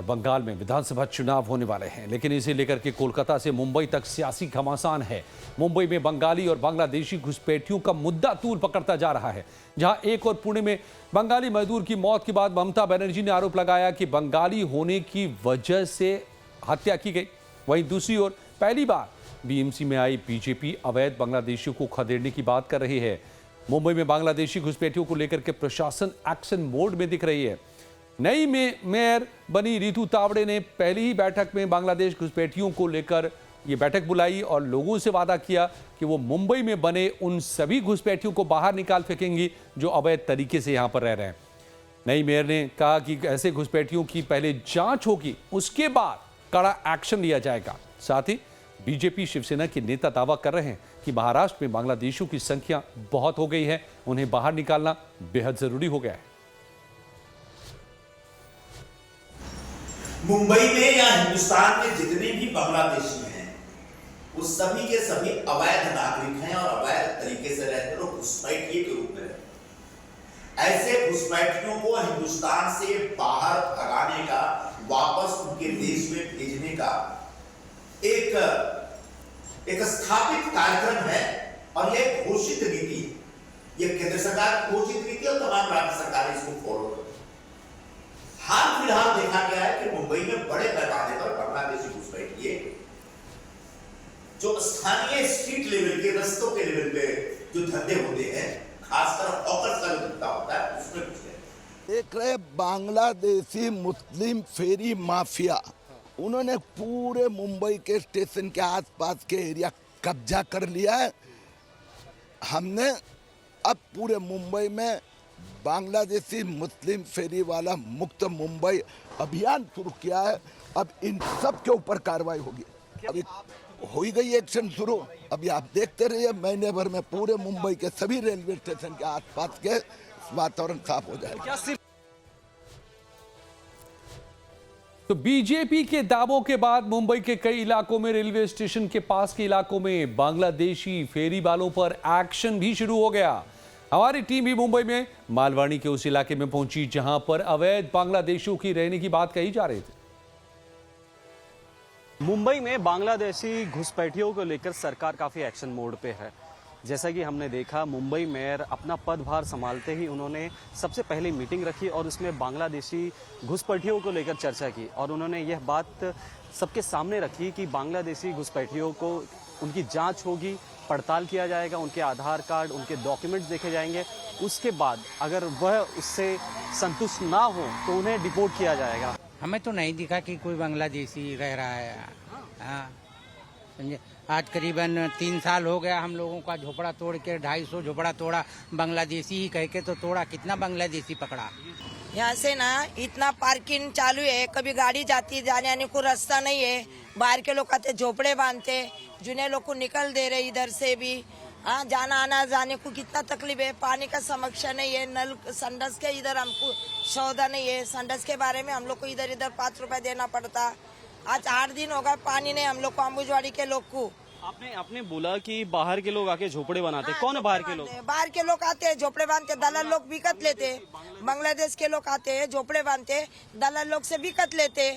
और बंगाल में विधानसभा चुनाव होने वाले हैं, लेकिन इसे लेकर के कोलकाता से मुंबई तक सियासी घमासान है। मुंबई में बंगाली और बांग्लादेशी घुसपैठियों का मुद्दा तूल पकड़ता जा रहा है। जहां एक और पुणे में बंगाली मजदूर की मौत के बाद ममता बनर्जी ने आरोप लगाया कि बंगाली होने की वजह से हत्या की गई, वहीं दूसरी ओर पहली बार बीएमसी में आई बीजेपी अवैध बांग्लादेशियों को खदेड़ने की बात कर रही है। मुंबई में बांग्लादेशी घुसपैठियों को लेकर के प्रशासन एक्शन मोड में दिख रही है। नई मेयर बनी रितु तावड़े ने पहली ही बैठक में बांग्लादेश घुसपैठियों को लेकर ये बैठक बुलाई और लोगों से वादा किया कि वो मुंबई में बने उन सभी घुसपैठियों को बाहर निकाल फेंकेंगी जो अवैध तरीके से यहां पर रह रहे हैं। नई मेयर ने कहा कि ऐसे घुसपैठियों की पहले जांच होगी, उसके बाद कड़ा एक्शन लिया जाएगा। साथ ही बीजेपी शिवसेना के नेता दावा कर रहे हैं कि महाराष्ट्र में बांग्लादेशियों की संख्या बहुत हो गई है, उन्हें बाहर निकालना बेहद जरूरी हो गया है। मुंबई में या हिंदुस्तान में जितने भी बांग्लादेशी हैं, वो सभी के सभी अवैध नागरिक हैं और अवैध तरीके से रहते हैं, घुसपैठिए के रूप में रहते हैं। ऐसे घुसपैठियों को हिंदुस्तान से बाहर भगाने का, वापस उनके देश में भेजने का एक स्थापित कार्यक्रम है और यह घोषित नीति है। यह केंद्र सरकार की घोषित नीति और तमाम राज्य सरकारें इसको फॉलो करती हैं। हाल फिलहाल देखा गया है कि मुंबई में बड़े पैमाने पर बांग्लादेशी घुसपैठिए जो स्थानीय स्ट्रीट लेवल के, रस्तों के लेवल पे जो धंधे होते हैं, खासकर हॉकर्स का जो धंधा होता है, उसमें घुस गए। देख रहे बांग्लादेशी मुस्लिम फेरी माफिया, उन्होंने पूरे मुंबई के स्टेशन के आसपास के एरिया कब्जा कर लिया है। हमने अब पूरे मुंबई में बांग्लादेशी मुस्लिम फेरी वाला मुक्त मुंबई अभियान शुरू किया है। अब इन सब के ऊपर कार्रवाई होगी। अभी हो ही गई एक्शन शुरू। अभी आप देखते रहिए, महीने भर में पूरे मुंबई के सभी रेलवे स्टेशन के आसपास के वातावरण साफ हो जाएगा। तो बीजेपी के दावों के बाद मुंबई के कई इलाकों में, रेलवे स्टेशन के पास के इलाकों में बांग्लादेशी फेरी वालों पर एक्शन भी शुरू हो गया। हमारी टीम भी मुंबई में मालवानी के उस इलाके में पहुंची जहां पर अवैध बांग्लादेशियों की रहने की बात कही जा रही थी। मुंबई में बांग्लादेशी घुसपैठियों को लेकर सरकार काफी एक्शन मोड पे है। जैसा कि हमने देखा, मुंबई मेयर अपना पदभार संभालते ही उन्होंने सबसे पहले मीटिंग रखी और उसमें बांग्लादेशी घुसपैठियों को लेकर चर्चा की और उन्होंने यह बात सबके सामने रखी कि बांग्लादेशी घुसपैठियों को उनकी जांच होगी, पड़ताल किया जाएगा, उनके आधार कार्ड, उनके डॉक्यूमेंट्स देखे जाएंगे। उसके बाद अगर वह उससे संतुष्ट ना हो तो उन्हें डिपोर्ट किया जाएगा। हमें तो नहीं दिखा कि कोई बांग्लादेशी रह रहा है। हाँ, समझे। आज करीबन 3 साल हो गया हम लोगों का झोपड़ा तोड़ के, 250 झोपड़ा तोड़ा, बांग्लादेशी ही कह के तो तोड़ा। कितना बांग्लादेशी पकड़ा? यहाँ से ना इतना पार्किंग चालू है, कभी गाड़ी जाती, जाने आने को रास्ता नहीं है। बाहर के लोग आते, झोपड़े बांधते, जुने लोग को निकल दे रहे इधर से भी। हाँ, जाना आना जाने को कितना तकलीफ है। पानी का समस्या नहीं है, नल संडस के इधर हमको सौदा नहीं है। संडस के बारे में हम लोग को इधर 5 रुपए देना पड़ता। आज 8 दिन होगा पानी नहीं हम लोग को, अम्बुजवाड़ी के लोग को। आपने बोला कि बाहर के लोग आके झोपड़े बनाते। कौन है बाहर के लोग? बाहर के लोग आते हैं, झोपड़े बांधते, दलाल लोग बिकत लेते। बांग्लादेश के लोग आते हैं, झोपड़े बांधते, दलाल लोग से बिकत लेते।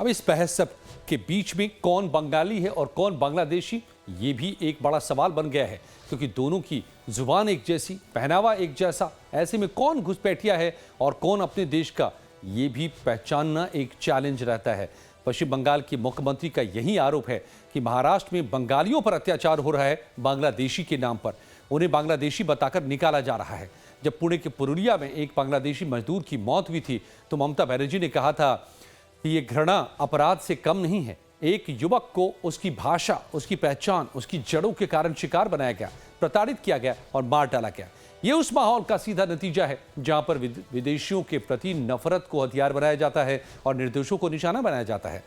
अब इस बहस सब के बीच में कौन बंगाली है और कौन बांग्लादेशी, ये भी एक बड़ा सवाल बन गया है, क्योंकि दोनों की जुबान एक जैसी, पहनावा एक जैसा। ऐसे में कौन घुसपैठिया है और कौन अपने देश का, ये भी पहचानना एक चैलेंज रहता है। पश्चिम बंगाल के मुख्यमंत्री का यही आरोप है कि महाराष्ट्र में बंगालियों पर अत्याचार हो रहा है बांग्लादेशी के नाम पर। उन्हें बांग्लादेशी बताकर निकाला जा रहा है। जब पुणे के पुरुलिया में एक बांग्लादेशी मजदूर की मौत हुई थी तो ममता बनर्जी ने कहा था कि ये घृणा अपराध से कम नहीं है। एक युवक को उसकी भाषा, उसकी पहचान, उसकी जड़ों के कारण शिकार बनाया गया, प्रताड़ित किया गया और मार डाला गया। ये उस माहौल का सीधा नतीजा है जहां पर विदेशियों के प्रति नफरत को हथियार बनाया जाता है और निर्दोषों को निशाना बनाया जाता है।